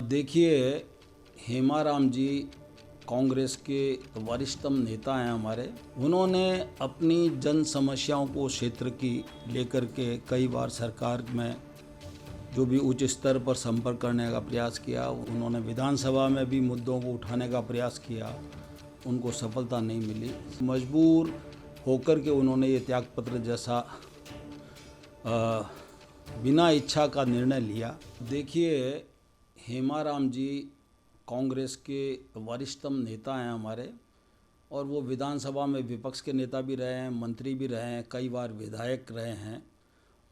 देखिए, हेमाराम जी कांग्रेस के वरिष्ठतम नेता हैं हमारे। उन्होंने अपनी जन समस्याओं को क्षेत्र की लेकर के कई बार सरकार में जो भी उच्च स्तर पर संपर्क करने का प्रयास किया। उन्होंने विधानसभा में भी मुद्दों को उठाने का प्रयास किया, उनको सफलता नहीं मिली। मजबूर होकर के उन्होंने ये त्यागपत्र जैसा बिना इच्छा का निर्णय लिया। देखिए, हेमाराम जी कांग्रेस के वरिष्ठतम नेता हैं हमारे, और वो विधानसभा में विपक्ष के नेता भी रहे हैं, मंत्री भी रहे हैं, कई बार विधायक रहे हैं,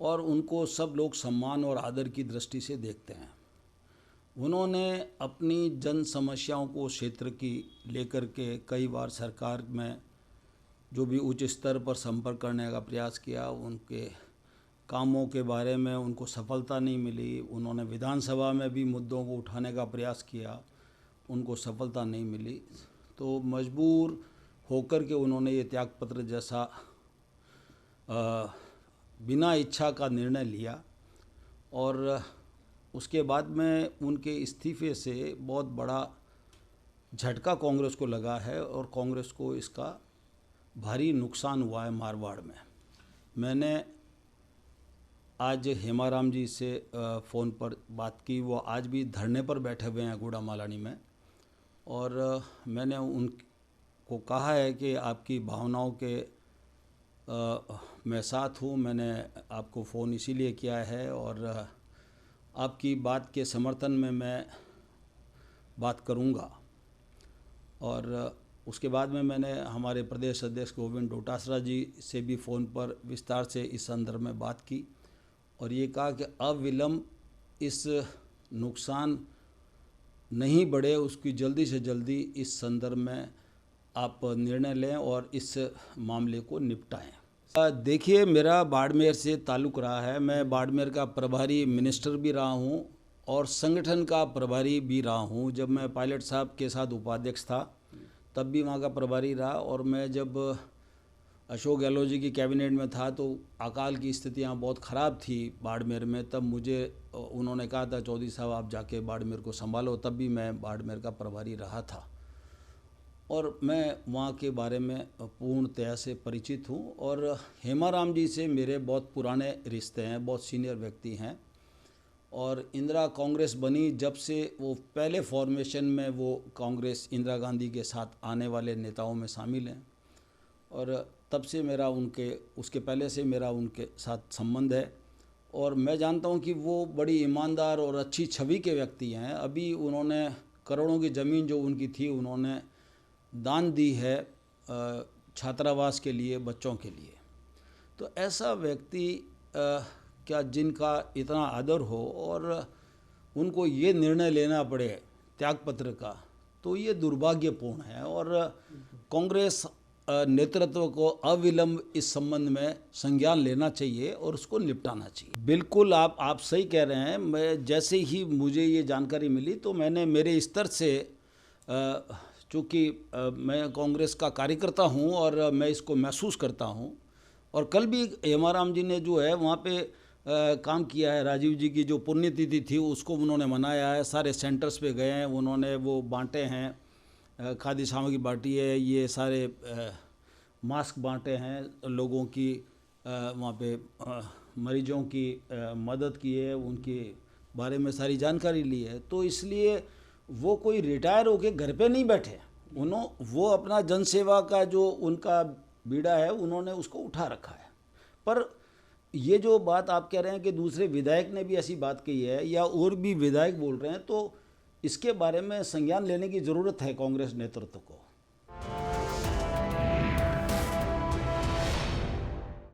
और उनको सब लोग सम्मान और आदर की दृष्टि से देखते हैं। उन्होंने अपनी जन समस्याओं को क्षेत्र की लेकर के कई बार सरकार में जो भी उच्च स्तर पर संपर्क करने का प्रयास किया। उनके कामों के बारे में उनको सफलता नहीं मिली। उन्होंने विधानसभा में भी मुद्दों को उठाने का प्रयास किया, उनको सफलता नहीं मिली। तो मजबूर होकर के उन्होंने ये त्यागपत्र जैसा बिना इच्छा का निर्णय लिया, और उसके बाद में उनके इस्तीफे से बहुत बड़ा झटका कांग्रेस को लगा है, और कांग्रेस को इसका भारी नुकसान हुआ है मारवाड़ में। मैंने आज हेमाराम जी से फ़ोन पर बात की। वो आज भी धरने पर बैठे हुए हैं गुड़ा मालानी में, और मैंने उनको कहा है कि आपकी भावनाओं के मैं साथ हूँ। मैंने आपको फ़ोन इसीलिए किया है, और आपकी बात के समर्थन में मैं बात करूँगा। और उसके बाद में मैंने हमारे प्रदेश अध्यक्ष गोविंद डोटासरा जी से भी फ़ोन पर विस्तार से इस संदर्भ में बात की, और ये कहा कि अविलंब इस नुकसान नहीं बढ़े, उसकी जल्दी से जल्दी इस संदर्भ में आप निर्णय लें और इस मामले को निपटाएं। देखिए, मेरा बाड़मेर से ताल्लुक़ रहा है। मैं बाड़मेर का प्रभारी मिनिस्टर भी रहा हूँ और संगठन का प्रभारी भी रहा हूँ। जब मैं पायलट साहब के साथ उपाध्यक्ष था तब भी वहाँ का प्रभारी रहा, और मैं जब अशोक गहलोत जी की कैबिनेट में था तो अकाल की स्थितियाँ बहुत ख़राब थी बाड़मेर में। तब मुझे उन्होंने कहा था, चौधरी साहब आप जाके बाड़मेर को संभालो। तब भी मैं बाड़मेर का प्रभारी रहा था, और मैं वहाँ के बारे में पूर्णतया से परिचित हूँ। और हेमाराम जी से मेरे बहुत पुराने रिश्ते हैं, बहुत सीनियर व्यक्ति हैं, और इंदिरा कांग्रेस बनी जब से वो पहले फॉर्मेशन में वो कांग्रेस इंदिरा गांधी के साथ आने वाले नेताओं में शामिल हैं, और तब से मेरा उसके पहले से मेरा उनके साथ संबंध है। और मैं जानता हूं कि वो बड़ी ईमानदार और अच्छी छवि के व्यक्ति हैं। अभी उन्होंने करोड़ों की ज़मीन जो उनकी थी उन्होंने दान दी है छात्रावास के लिए, बच्चों के लिए। तो ऐसा व्यक्ति क्या जिनका इतना आदर हो और उनको ये निर्णय लेना पड़े त्यागपत्र का, तो ये दुर्भाग्यपूर्ण है। और कांग्रेस नेतृत्व को अविलंब इस संबंध में संज्ञान लेना चाहिए और उसको निपटाना चाहिए। बिल्कुल, आप सही कह रहे हैं। मैं जैसे ही मुझे ये जानकारी मिली तो मैंने मेरे स्तर से, चूँकि मैं कांग्रेस का कार्यकर्ता हूँ और मैं इसको महसूस करता हूँ, और कल भी हेमाराम जी ने जो है वहाँ पे काम किया है। राजीव जी की जो पुण्यतिथि थी उसको उन्होंने मनाया है, सारे सेंटर्स पे गए हैं, उन्होंने वो बांटे हैं, खाद्य सामग्री बांटी है, ये सारे मास्क बांटे हैं लोगों की, वहाँ पे मरीजों की मदद की है, उनके बारे में सारी जानकारी ली है। तो इसलिए वो कोई रिटायर होके घर पे नहीं बैठे, वो अपना जनसेवा का जो उनका बीड़ा है उन्होंने उसको उठा रखा है। पर ये जो बात आप कह रहे हैं कि दूसरे विधायक ने भी ऐसी बात कही है या और भी विधायक बोल रहे हैं, तो इसके बारे में संज्ञान लेने की ज़रूरत है कांग्रेस नेतृत्व को।